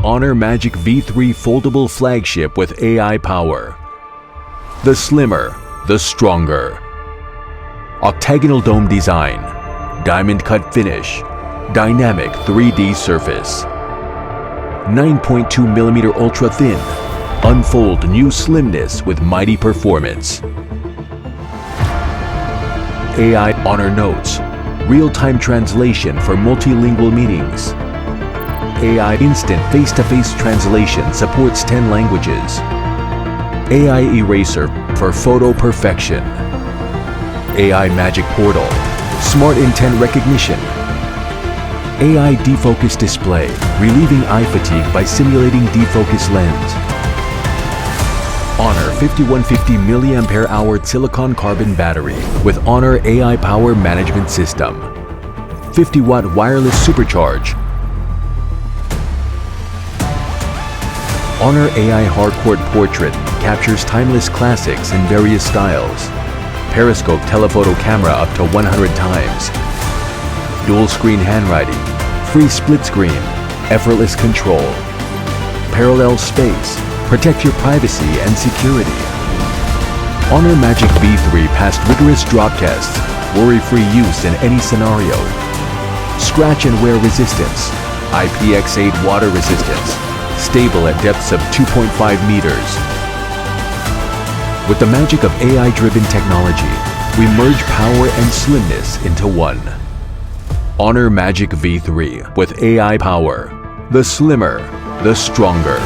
Honor Magic V3 Foldable Flagship with AI power. The slimmer, the stronger. Octagonal dome design, diamond cut finish, dynamic 3D surface. 9.2mm ultra thin, unfold new slimness with mighty performance. AI Honor Notes, real-time translation for multilingual meetings. AI Instant face-to-face translation supports 10 languages. AI Eraser for photo perfection. AI Magic Portal, smart intent recognition. AI defocus display, relieving eye fatigue by simulating defocus lens. Honor 5150 mAh silicon carbon battery with Honor AI power management system. 50-watt wireless SuperCharge. Honor AI Hardcourt Portrait captures timeless classics in various styles. Periscope telephoto camera up to 100 times. Dual screen handwriting, free split screen, effortless control. Parallel space, protect your privacy and security. Honor Magic V3 passed rigorous drop tests, worry-free use in any scenario. Scratch and wear resistance, IPX8 water resistance, stable at depths of 2.5 meters. With the magic of AI-driven technology, we merge power and slimness into one. Honor Magic V3 with AI power. The slimmer, the stronger.